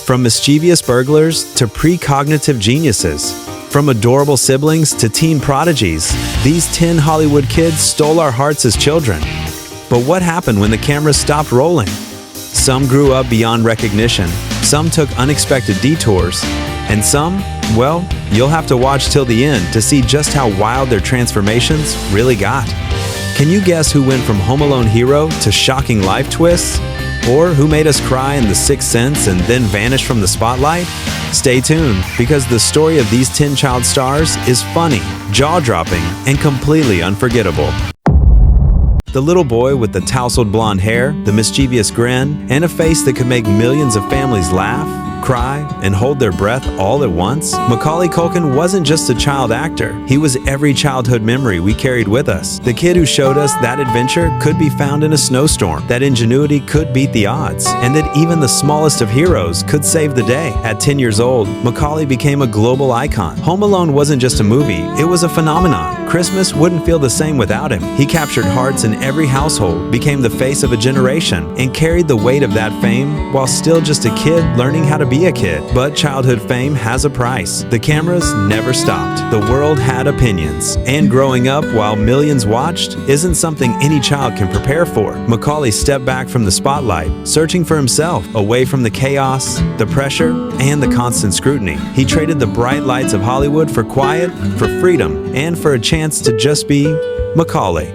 From mischievous burglars to precognitive geniuses, from adorable siblings to teen prodigies, these 10 Hollywood kids stole our hearts as children. But what happened when the cameras stopped rolling? Some grew up beyond recognition, some took unexpected detours, and some, well, you'll have to watch till the end to see just how wild their transformations really got. Can you guess who went from Home Alone hero to shocking life twists? Or who made us cry in The Sixth Sense and then vanished from the spotlight? Stay tuned, because the story of these 10 child stars is funny, jaw-dropping, and completely unforgettable. The little boy with the tousled blonde hair, the mischievous grin, and a face that could make millions of families laugh, cry, and hold their breath all at once? Macaulay Culkin wasn't just a child actor. He was every childhood memory we carried with us. The kid who showed us that adventure could be found in a snowstorm, that ingenuity could beat the odds, and that even the smallest of heroes could save the day. At 10 years old, Macaulay became a global icon. Home Alone wasn't just a movie, it was a phenomenon. Christmas wouldn't feel the same without him. He captured hearts in every household, became the face of a generation, and carried the weight of that fame while still just a kid learning how to be a kid. But childhood fame has a price. The cameras never stopped. The world had opinions. And growing up while millions watched isn't something any child can prepare for. Macaulay stepped back from the spotlight, searching for himself, away from the chaos, the pressure, and the constant scrutiny. He traded the bright lights of Hollywood for quiet, for freedom, and for a chance to just be Macaulay.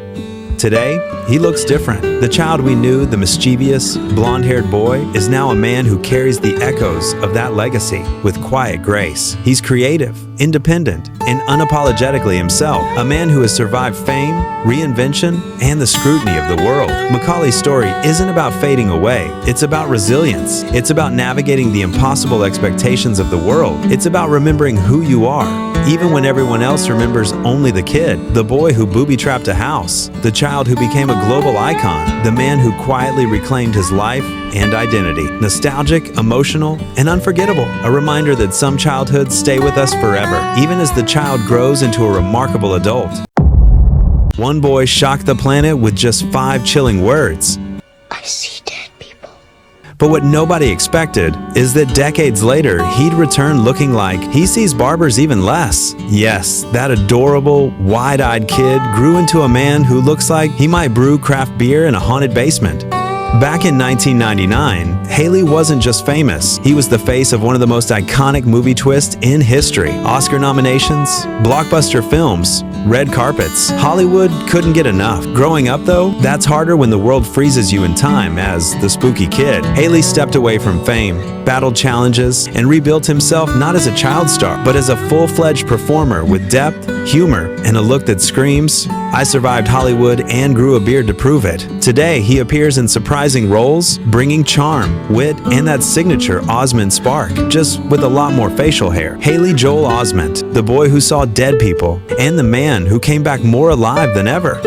Today, he looks different. The child we knew, the mischievous, blonde-haired boy, is now a man who carries the echoes of that legacy with quiet grace. He's creative, independent, and unapologetically himself, a man who has survived fame, reinvention, and the scrutiny of the world. Macaulay's story isn't about fading away. It's about resilience. It's about navigating the impossible expectations of the world. It's about remembering who you are, even when everyone else remembers only the kid, the boy who booby-trapped a house, the child who became a global icon, the man who quietly reclaimed his life and identity. Nostalgic, emotional, and unforgettable. A reminder that some childhoods stay with us forever, even as the child grows into a remarkable adult. One boy shocked the planet with just 5 chilling words. I see dead people. But what nobody expected is that decades later, he'd return looking like he sees barbers even less. Yes, that adorable, wide-eyed kid grew into a man who looks like he might brew craft beer in a haunted basement. Back in 1999, Haley wasn't just famous. He was the face of one of the most iconic movie twists in history. Oscar nominations, blockbuster films, red carpets. Hollywood couldn't get enough. Growing up, though, that's harder when the world freezes you in time as the spooky kid. Haley stepped away from fame, battled challenges, and rebuilt himself not as a child star, but as a full-fledged performer with depth, humor, and a look that screams, "I survived Hollywood and grew a beard to prove it." Today, he appears in surprising roles, bringing charm, wit, and that signature Osment spark, just with a lot more facial hair. Haley Joel Osment, the boy who saw dead people, and the man who came back more alive than ever.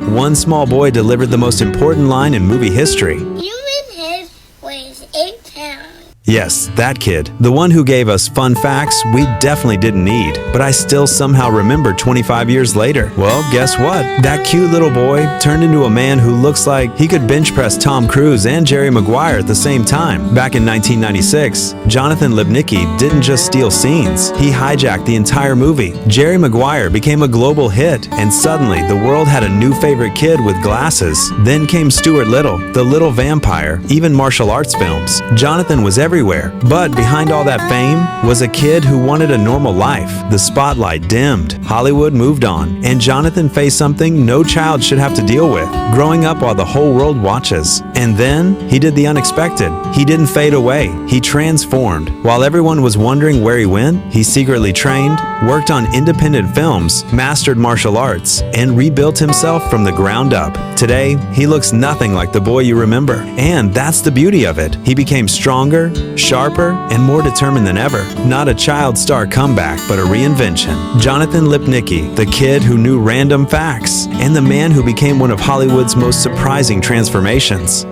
One small boy delivered the most important line in movie history. Human head weighs 8 pounds. Yes, that kid. The one who gave us fun facts we definitely didn't need, but I still somehow remember 25 years later. Well, guess what? That cute little boy turned into a man who looks like he could bench press Tom Cruise and Jerry Maguire at the same time. Back in 1996, Jonathan Lipnicki didn't just steal scenes, he hijacked the entire movie. Jerry Maguire became a global hit, and suddenly the world had a new favorite kid with glasses. Then came Stuart Little, the little vampire, even martial arts films. Jonathan was everywhere, but behind all that fame was a kid who wanted a normal life. The spotlight dimmed, Hollywood moved on, and Jonathan faced something no child should have to deal with, growing up while the whole world watches. And then he did the unexpected. He didn't fade away, he transformed. While everyone was wondering where he went, he secretly trained, worked on independent films, mastered martial arts, and rebuilt himself from the ground up. Today, he looks nothing like the boy you remember. And that's the beauty of it. He became stronger, sharper, and more determined than ever. Not a child star comeback, but a reinvention. Jonathan Lipnicki, the kid who knew random facts, and the man who became one of Hollywood's most surprising transformations.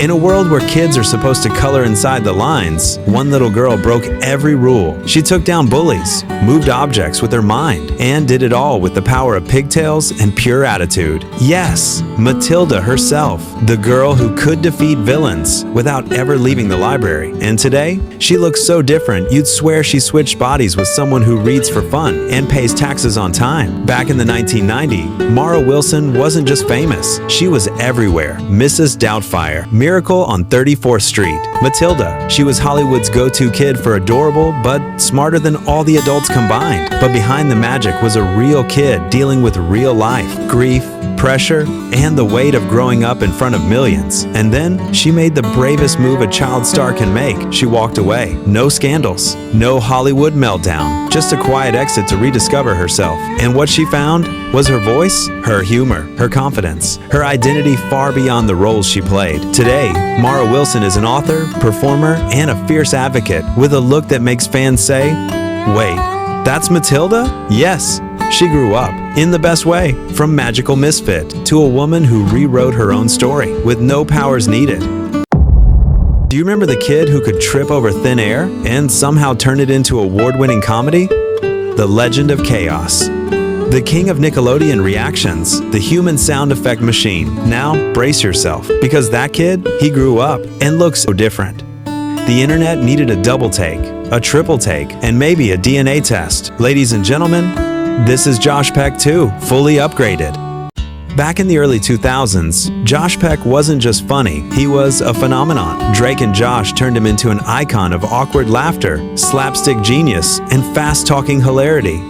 In a world where kids are supposed to color inside the lines, one little girl broke every rule. She took down bullies, moved objects with her mind, and did it all with the power of pigtails and pure attitude. Yes, Matilda herself, the girl who could defeat villains without ever leaving the library. And today, she looks so different you'd swear she switched bodies with someone who reads for fun and pays taxes on time. Back in the 1990s, Mara Wilson wasn't just famous, she was everywhere. Mrs. Doubtfire, Miracle on 34th Street. Matilda, she was Hollywood's go-to kid for adorable but smarter than all the adults combined. But behind the magic was a real kid dealing with real life, grief, pressure, and the weight of growing up in front of millions. And then she made the bravest move a child star can make. She walked away. No scandals, no Hollywood meltdown, just a quiet exit to rediscover herself. And what she found was her voice, her humor, her confidence, her identity far beyond the roles she played. Today, Mara Wilson is an author, performer, and a fierce advocate with a look that makes fans say, "Wait, that's Matilda?" Yes. She grew up, in the best way, from magical misfit to a woman who rewrote her own story with no powers needed. Do you remember the kid who could trip over thin air and somehow turn it into award-winning comedy? The Legend of Chaos. The king of Nickelodeon reactions, the human sound effect machine. Now, brace yourself, because that kid, he grew up and looks so different. The internet needed a double take, a triple take, and maybe a DNA test. Ladies and gentlemen, this is Josh Peck 2, fully upgraded. Back in the early 2000s, Josh Peck wasn't just funny, he was a phenomenon. Drake and Josh turned him into an icon of awkward laughter, slapstick genius, and fast-talking hilarity.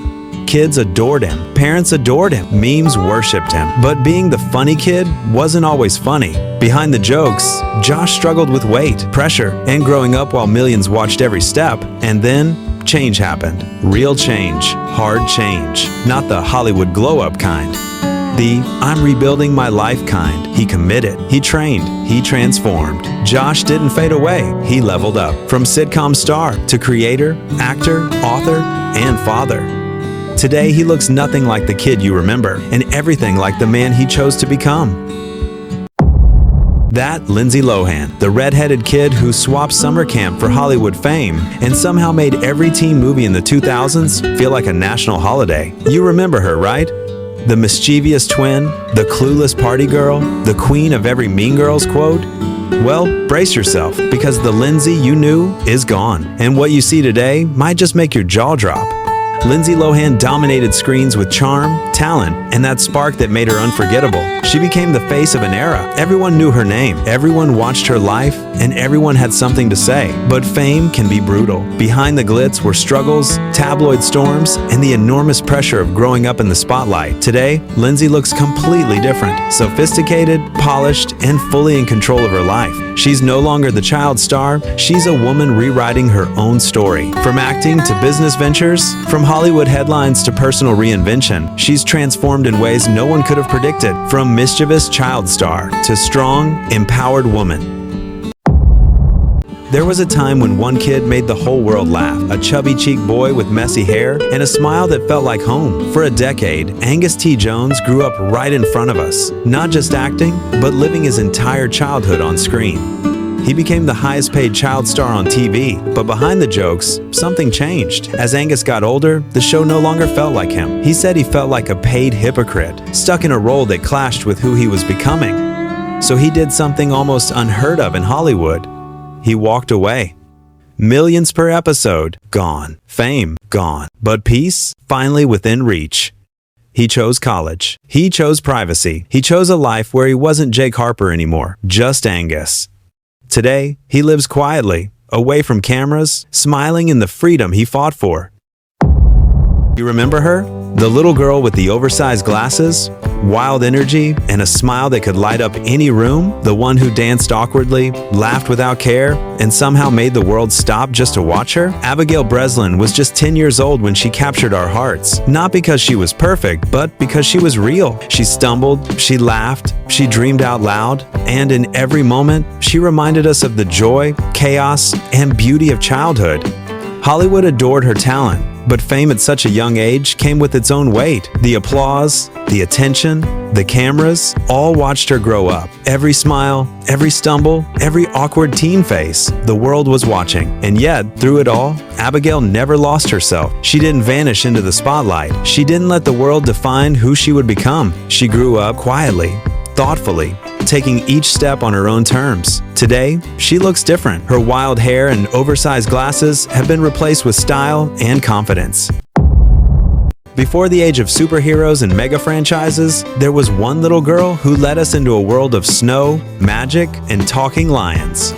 Kids adored him, parents adored him, memes worshipped him. But being the funny kid wasn't always funny. Behind the jokes, Josh struggled with weight, pressure, and growing up while millions watched every step. And then, change happened. Real change. Hard change. Not the Hollywood glow-up kind. The I'm rebuilding my life kind. He committed. He trained. He transformed. Josh didn't fade away. He leveled up. From sitcom star to creator, actor, author, and father. Today, he looks nothing like the kid you remember, and everything like the man he chose to become. That Lindsay Lohan, the red-headed kid who swapped summer camp for Hollywood fame and somehow made every teen movie in the 2000s feel like a national holiday. You remember her, right? The mischievous twin, the clueless party girl, the queen of every Mean Girls quote? Well, brace yourself, because the Lindsay you knew is gone, and what you see today might just make your jaw drop. Lindsay Lohan dominated screens with charm, talent, and that spark that made her unforgettable. She became the face of an era. Everyone knew her name, everyone watched her life, and everyone had something to say. But fame can be brutal. Behind the glitz were struggles, tabloid storms, and the enormous pressure of growing up in the spotlight. Today, Lindsay looks completely different. Sophisticated, polished, and fully in control of her life. She's no longer the child star, she's a woman rewriting her own story. From acting to business ventures, from Hollywood headlines to personal reinvention, she's transformed in ways no one could have predicted. From mischievous child star to strong, empowered woman. There was a time when one kid made the whole world laugh. A chubby-cheeked boy with messy hair and a smile that felt like home. For a decade, Angus T. Jones grew up right in front of us, not just acting, but living his entire childhood on screen. He became the highest-paid child star on TV, but behind the jokes, something changed. As Angus got older, the show no longer felt like him. He said he felt like a paid hypocrite, stuck in a role that clashed with who he was becoming. So he did something almost unheard of in Hollywood. He walked away. Millions per episode, gone. Fame, gone. But peace, finally within reach. He chose college. He chose privacy. He chose a life where he wasn't Jake Harper anymore, just Angus. Today, he lives quietly, away from cameras, smiling in the freedom he fought for. You remember her? The little girl with the oversized glasses, wild energy, and a smile that could light up any room? The one who danced awkwardly, laughed without care, and somehow made the world stop just to watch her? Abigail Breslin was just 10 years old when she captured our hearts. Not because she was perfect, but because she was real. She stumbled, she laughed, she dreamed out loud, and in every moment, she reminded us of the joy, chaos, and beauty of childhood. Hollywood adored her talent, But fame at such a young age came with its own weight. The applause, the attention, the cameras, all watched her grow up. Every smile, every stumble, every awkward teen face, the world was watching. And yet, through it all, Abigail never lost herself. She didn't vanish into the spotlight. She didn't let the world define who she would become. She grew up quietly, thoughtfully, taking each step on her own terms. Today, she looks different. Her wild hair and oversized glasses have been replaced with style and confidence. Before the age of superheroes and mega franchises, there was one little girl who led us into a world of snow, magic, and talking lions.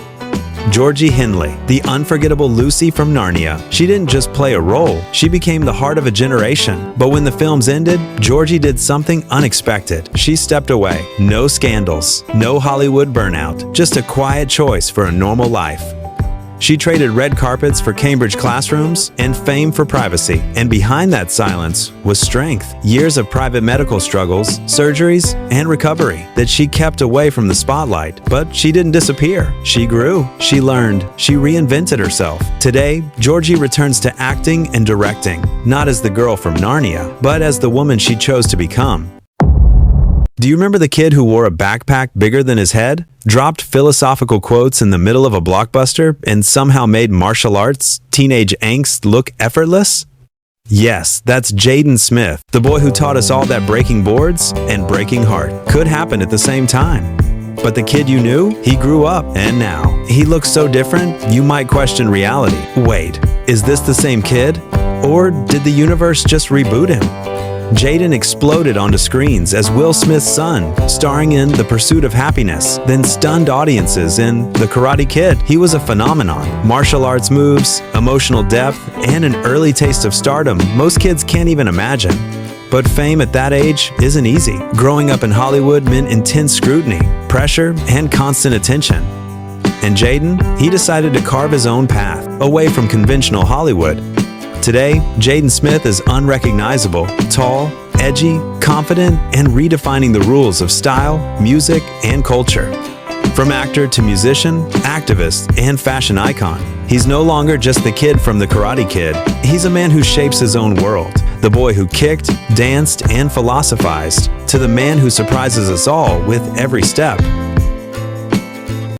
Georgie Henley, the unforgettable Lucy from Narnia. She didn't just play a role, she became the heart of a generation. But when the films ended, Georgie did something unexpected. She stepped away. No scandals, no Hollywood burnout, just a quiet choice for a normal life. She traded red carpets for Cambridge classrooms and fame for privacy. And behind that silence was strength. Years of private medical struggles, surgeries, and recovery that she kept away from the spotlight. But she didn't disappear. She grew, she learned, she reinvented herself. Today, Georgie returns to acting and directing, not as the girl from Narnia, but as the woman she chose to become. Do you remember the kid who wore a backpack bigger than his head, dropped philosophical quotes in the middle of a blockbuster, and somehow made martial arts, teenage angst look effortless? Yes, that's Jaden Smith, the boy who taught us all that breaking boards and breaking heart could happen at the same time. But the kid you knew, he grew up, and now he looks so different, you might question reality. Wait, is this the same kid? Or did the universe just reboot him? Jaden exploded onto screens as Will Smith's son, starring in The Pursuit of Happiness, then stunned audiences in The Karate Kid. He was a phenomenon. Martial arts moves, emotional depth, and an early taste of stardom most kids can't even imagine. But fame at that age isn't easy. Growing up in Hollywood meant intense scrutiny, pressure, and constant attention. And Jaden, he decided to carve his own path, away from conventional Hollywood. Today, Jaden Smith is unrecognizable, tall, edgy, confident, and redefining the rules of style, music, and culture. From actor to musician, activist, and fashion icon, he's no longer just the kid from The Karate Kid. He's a man who shapes his own world. The boy who kicked, danced, and philosophized, to the man who surprises us all with every step.